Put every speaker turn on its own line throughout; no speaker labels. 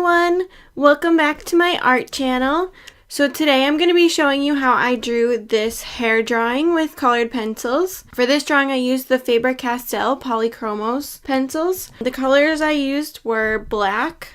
everyone! Welcome back to my art channel. So today I'm going to be showing you how I drew this hair drawing with colored pencils. For this drawing I used the Faber-Castell Polychromos pencils. The colors I used were black,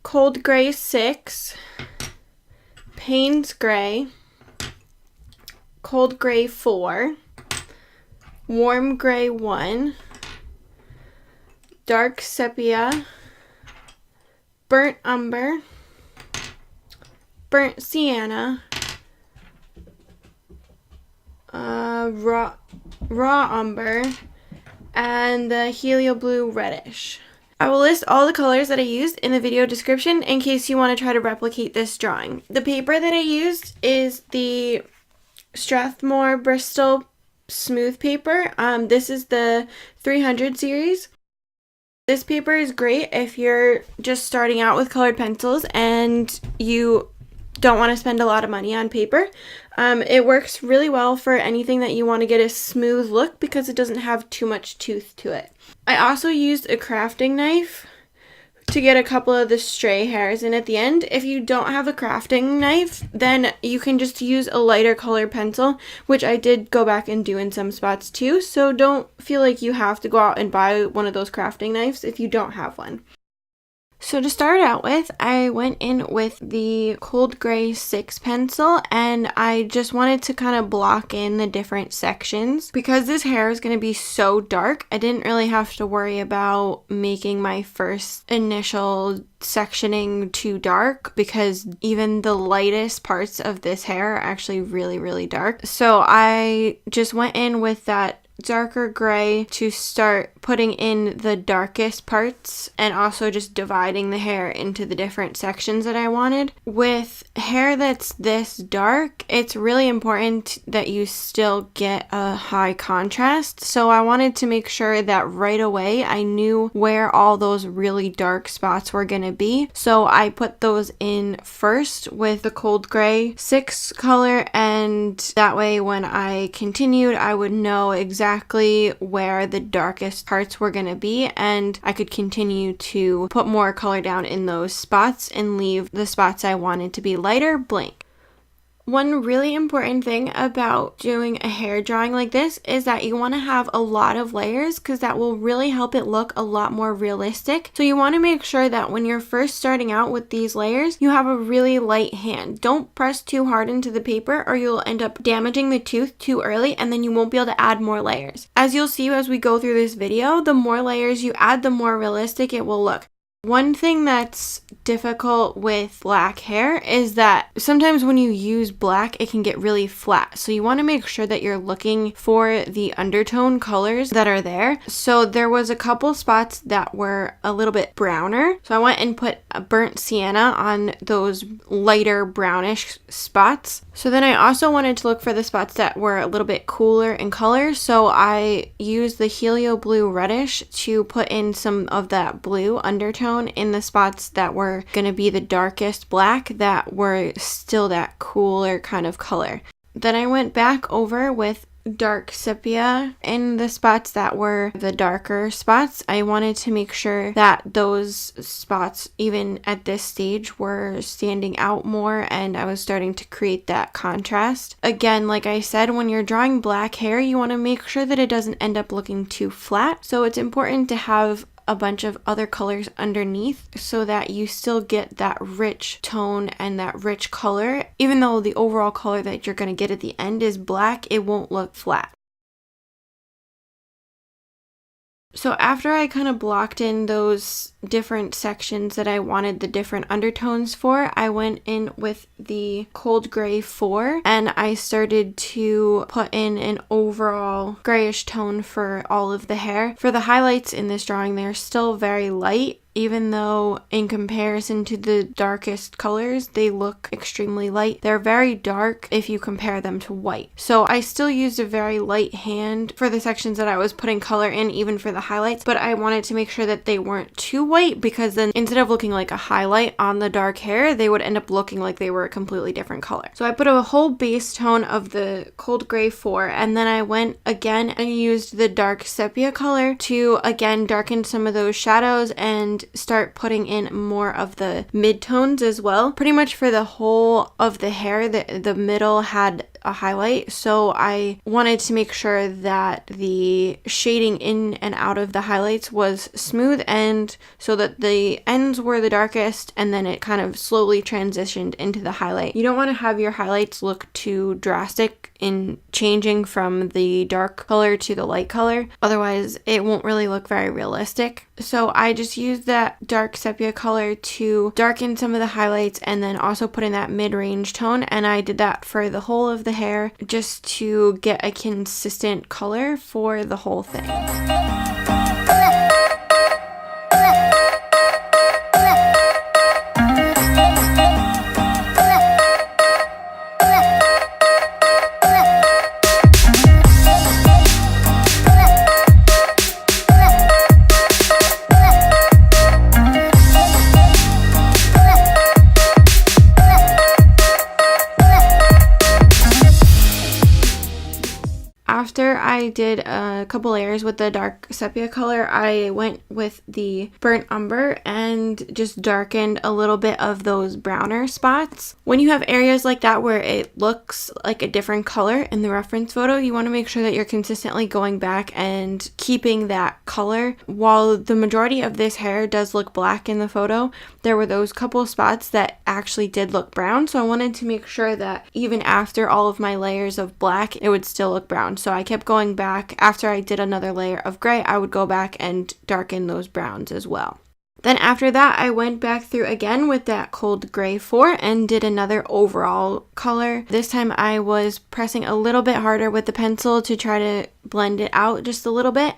cold gray 6, Payne's gray, cold gray 4, warm gray 1, dark sepia, burnt umber, burnt sienna, raw umber, and the helio blue reddish. I will list all the colors that I used in the video description in case you want to try to replicate this drawing. The paper that I used is the Strathmore Bristol smooth paper. This is the 300 series. This paper is great if you're just starting out with colored pencils and you don't want to spend a lot of money on paper. It works really well for anything that you want to get a smooth look because it doesn't have too much tooth to it. I also used a crafting knife to get a couple of the stray hairs in at the end. If you don't have a crafting knife, then you can just use a lighter colored pencil, which I did go back and do in some spots too, so don't feel like you have to go out and buy one of those crafting knives if you don't have one. So to start out with, I went in with the cold gray 6 pencil and I just wanted to kind of block in the different sections. Because this hair is going to be so dark, I didn't really have to worry about making my first initial sectioning too dark because even the lightest parts of this hair are actually really dark. So I just went in with that darker gray to start putting in the darkest parts and also just dividing the hair into the different sections that I wanted. With hair that's this dark, it's really important that you still get a high contrast. So I wanted to make sure that right away I knew where all those really dark spots were going to be. So I put those in first with the cold gray 6 color, and that way when I continued I would know exactly where the darkest parts were going to be, and I could continue to put more color down in those spots and leave the spots I wanted to be lighter blank. One really important thing about doing a hair drawing like this is that you want to have a lot of layers because that will really help it look a lot more realistic. So you want to make sure that when you're first starting out with these layers, you have a really light hand. Don't press too hard into the paper or you'll end up damaging the tooth too early and then you won't be able to add more layers. As you'll see as we go through this video, the more layers you add, the more realistic it will look. One thing that's difficult with black hair is that sometimes when you use black, it can get really flat. So you want to make sure that you're looking for the undertone colors that are there. So there was a couple spots that were a little bit browner. So I went and put a burnt sienna on those lighter brownish spots. So then I also wanted to look for the spots that were a little bit cooler in color. So I used the helio blue reddish to put in some of that blue undertone in the spots that were going to be the darkest black that were still that cooler kind of color. Then I went back over with dark sepia in the spots that were the darker spots. I wanted to make sure that those spots, even at this stage, were standing out more and I was starting to create that contrast. Again, like I said, when you're drawing black hair, you want to make sure that it doesn't end up looking too flat. So it's important to have a bunch of other colors underneath so that you still get that rich tone and that rich color. Even though the overall color that you're going to get at the end is black, it won't look flat. So after I kind of blocked in those different sections that I wanted the different undertones for, I went in with the cold gray 4 and I started to put in an overall grayish tone for all of the hair. For the highlights in this drawing, they're still very light. Even though in comparison to the darkest colors, they look extremely light. They're very dark if you compare them to white. So I still used a very light hand for the sections that I was putting color in, even for the highlights, but I wanted to make sure that they weren't too white because then instead of looking like a highlight on the dark hair, they would end up looking like they were a completely different color. So I put a whole base tone of the cold gray 4, and then I went again and used the dark sepia color to again darken some of those shadows and and start putting in more of the mid-tones as well. Pretty much for the whole of the hair, the middle had a highlight, so I wanted to make sure that the shading in and out of the highlights was smooth, and so that the ends were the darkest and then it kind of slowly transitioned into the highlight. You don't want to have your highlights look too drastic in changing from the dark color to the light color, otherwise it won't really look very realistic. So I just used that dark sepia color to darken some of the highlights and then also put in that mid-range tone, and I did that for the whole of the hair just to get a consistent color for the whole thing. After I did a couple layers with the dark sepia color, I went with the burnt umber and just darkened a little bit of those browner spots. When you have areas like that where it looks like a different color in the reference photo, you want to make sure that you're consistently going back and keeping that color. While the majority of this hair does look black in the photo, there were those couple spots that actually did look brown, so I wanted to make sure that even after all of my layers of black, it would still look brown. So I kept going back. After I did another layer of gray, I would go back and darken those browns as well. Then after that, I went back through again with that cold gray 4 and did another overall color. This time I was pressing a little bit harder with the pencil to try to blend it out just a little bit.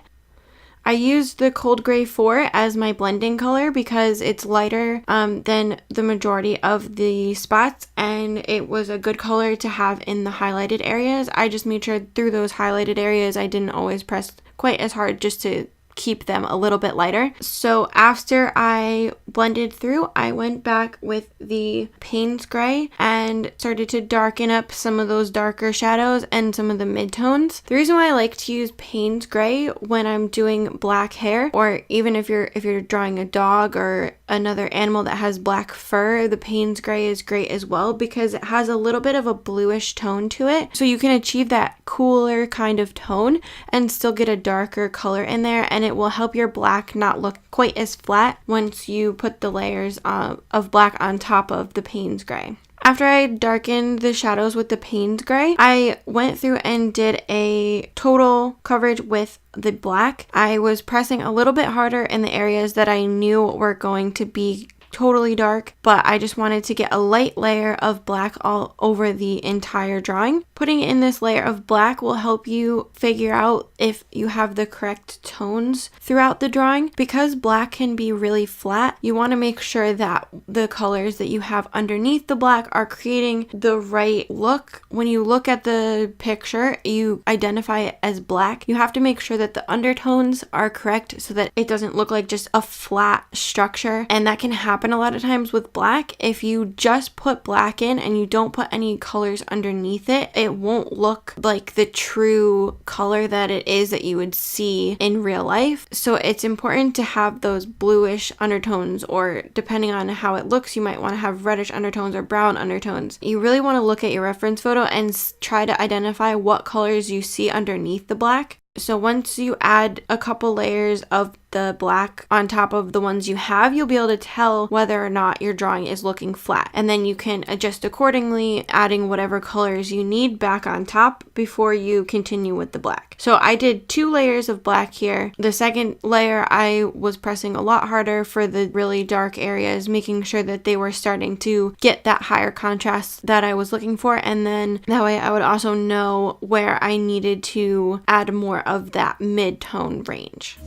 I used the cold gray 4 as my blending color because it's lighter than the majority of the spots, and it was a good color to have in the highlighted areas. I just made sure through those highlighted areas I didn't always press quite as hard just to keep them a little bit lighter. So after I blended through, I went back with the Payne's gray and started to darken up some of those darker shadows and some of the midtones. The reason why I like to use Payne's gray when I'm doing black hair, or even if you're drawing a dog or another animal that has black fur, the Payne's gray is great as well because it has a little bit of a bluish tone to it. So you can achieve that cooler kind of tone and still get a darker color in there, and it will help your black not look quite as flat once you put the layers of black on top of the Payne's gray. After I darkened the shadows with the Payne's gray, I went through and did a total coverage with the black. I was pressing a little bit harder in the areas that I knew were going to be totally dark, but I just wanted to get a light layer of black all over the entire drawing. Putting in this layer of black will help you figure out if you have the correct tones throughout the drawing. Because black can be really flat, you want to make sure that the colors that you have underneath the black are creating the right look. When you look at the picture, you identify it as black. You have to make sure that the undertones are correct so that it doesn't look like just a flat structure, and that can happen a lot of times with black. If you just put black in and you don't put any colors underneath it, it won't look like the true color that it is that you would see in real life. So it's important to have those bluish undertones, or depending on how it looks, you might want to have reddish undertones or brown undertones. You really want to look at your reference photo and try to identify what colors you see underneath the black. So once you add a couple layers of the black on top of the ones you have, you'll be able to tell whether or not your drawing is looking flat. And then you can adjust accordingly, adding whatever colors you need back on top before you continue with the black. So I did 2 layers of black here. The second layer, I was pressing a lot harder for the really dark areas, making sure that they were starting to get that higher contrast that I was looking for. And then that way I would also know where I needed to add more of that mid-tone range.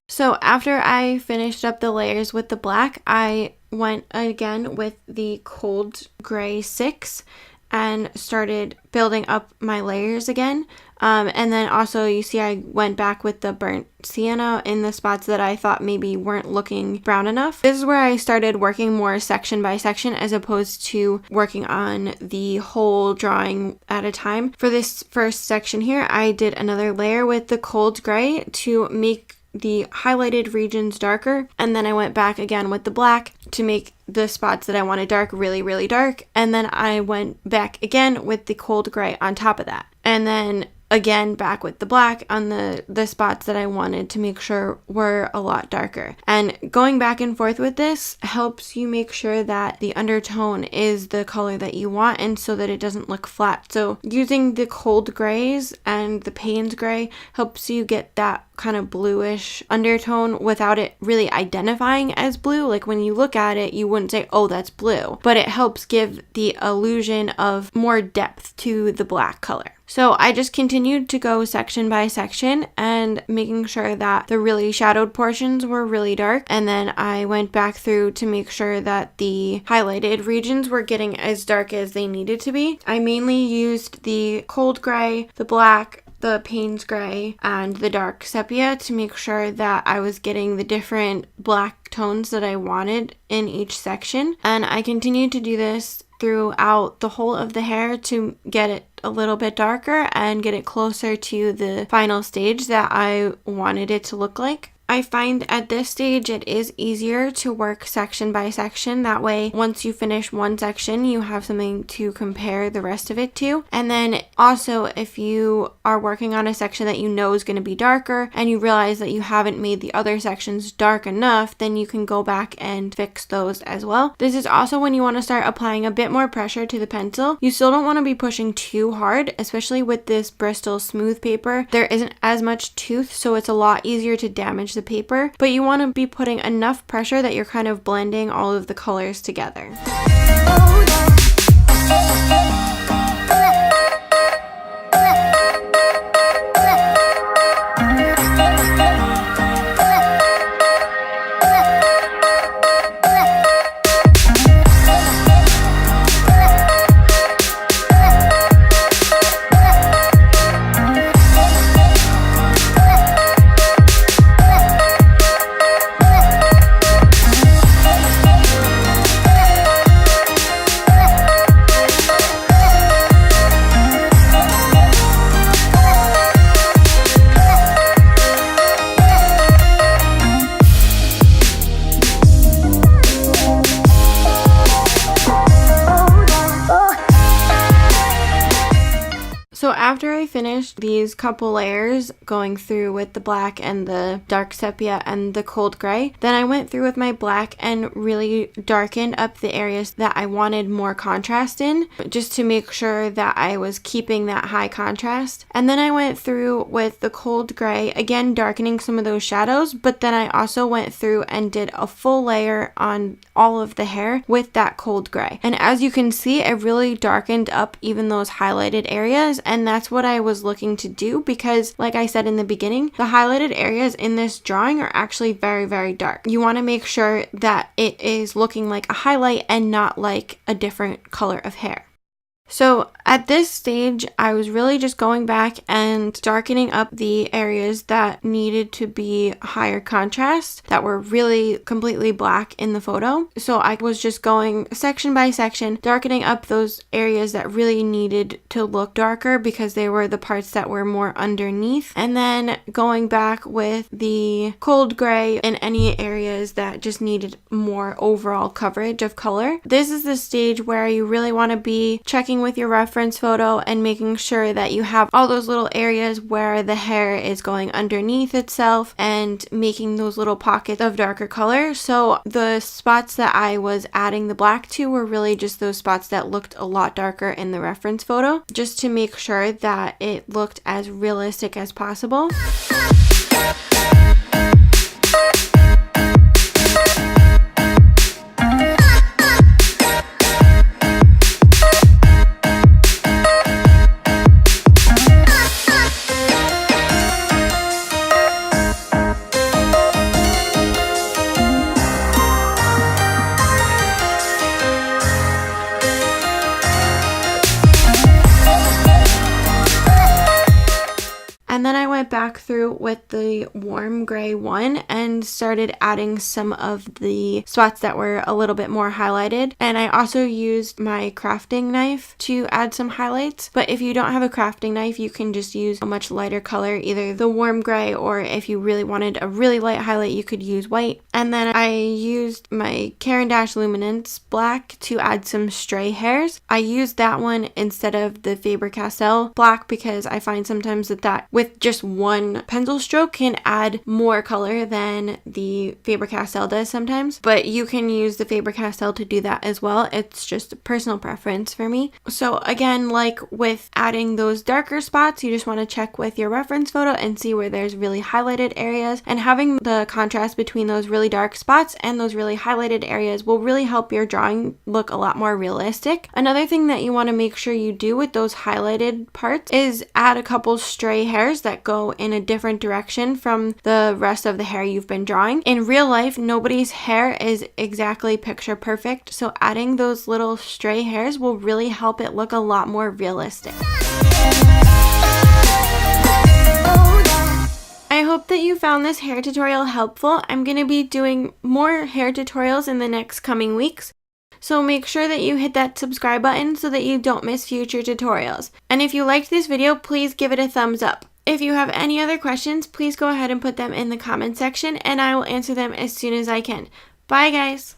So after I finished up the layers with the black, I went again with the cold gray 6 and started building up my layers again. And then also you see I went back with the burnt sienna in the spots that I thought maybe weren't looking brown enough. This is where I started working more section by section as opposed to working on the whole drawing at a time. For this first section here, I did another layer with the cold gray to make the highlighted regions darker, and then I went back again with the black to make the spots that I wanted dark really, really dark, and then I went back again with the cold gray on top of that, and then again back with the black on the spots that I wanted to make sure were a lot darker. And going back and forth with this helps you make sure that the undertone is the color that you want, and so that it doesn't look flat. So using the cold grays and the Payne's gray helps you get that kind of bluish undertone without it really identifying as blue. Like when you look at it, you wouldn't say, oh, that's blue, but it helps give the illusion of more depth to the black color. So I just continued to go section by section and making sure that the really shadowed portions were really dark. And then I went back through to make sure that the highlighted regions were getting as dark as they needed to be. I mainly used the cold gray, the black, the Payne's gray, and the dark sepia to make sure that I was getting the different black tones that I wanted in each section. And I continued to do this throughout the whole of the hair to get it a little bit darker and get it closer to the final stage that I wanted it to look like. I find at this stage it is easier to work section by section. That way, once you finish one section, you have something to compare the rest of it to. And then also, if you are working on a section that you know is going to be darker and you realize that you haven't made the other sections dark enough, then you can go back and fix those as well. This is also when you want to start applying a bit more pressure to the pencil. You still don't want to be pushing too hard, especially with this Bristol smooth paper. There isn't as much tooth, so it's a lot easier to damage the paper, but you want to be putting enough pressure that you're kind of blending all of the colors together. So after I finished these couple layers going through with the black and the dark sepia and the cold gray, then I went through with my black and really darkened up the areas that I wanted more contrast in, just to make sure that I was keeping that high contrast. And then I went through with the cold gray, again darkening some of those shadows, but then I also went through and did a full layer on all of the hair with that cold gray. And as you can see, it really darkened up even those highlighted areas. And that's what I was looking to do because, like I said in the beginning, the highlighted areas in this drawing are actually very, very dark. You want to make sure that it is looking like a highlight and not like a different color of hair. So at this stage, I was really just going back and darkening up the areas that needed to be higher contrast, that were really completely black in the photo. So I was just going section by section, darkening up those areas that really needed to look darker because they were the parts that were more underneath. And then going back with the cold gray in any areas that just needed more overall coverage of color. This is the stage where you really want to be checking with your reference photo and making sure that you have all those little areas where the hair is going underneath itself and making those little pockets of darker color. So the spots that I was adding the black to were really just those spots that looked a lot darker in the reference photo, just to make sure that it looked as realistic as possible. And then I went back through with the warm gray one and started adding some of the spots that were a little bit more highlighted. And I also used my crafting knife to add some highlights. But if you don't have a crafting knife, you can just use a much lighter color, either the warm gray, or if you really wanted a really light highlight, you could use white. And then I used my Caran Luminance black to add some stray hairs. I used that one instead of the Faber-Castell black because I find sometimes that with just one pencil stroke can add more color than the Faber-Castell does sometimes. But you can use the Faber-Castell to do that as well. It's just a personal preference for me. So again, like with adding those darker spots, you just want to check with your reference photo and see where there's really highlighted areas, and having the contrast between those really dark spots and those really highlighted areas will really help your drawing look a lot more realistic. Another thing that you want to make sure you do with those highlighted parts is add a couple stray hairs that go in a different direction from the rest of the hair you've been drawing. In real life, nobody's hair is exactly picture perfect, so adding those little stray hairs will really help it look a lot more realistic. I hope that you found this hair tutorial helpful. I'm going to be doing more hair tutorials in the next coming weeks. So make sure that you hit that subscribe button so that you don't miss future tutorials. And if you liked this video, please give it a thumbs up. If you have any other questions, please go ahead and put them in the comment section and I will answer them as soon as I can. Bye guys!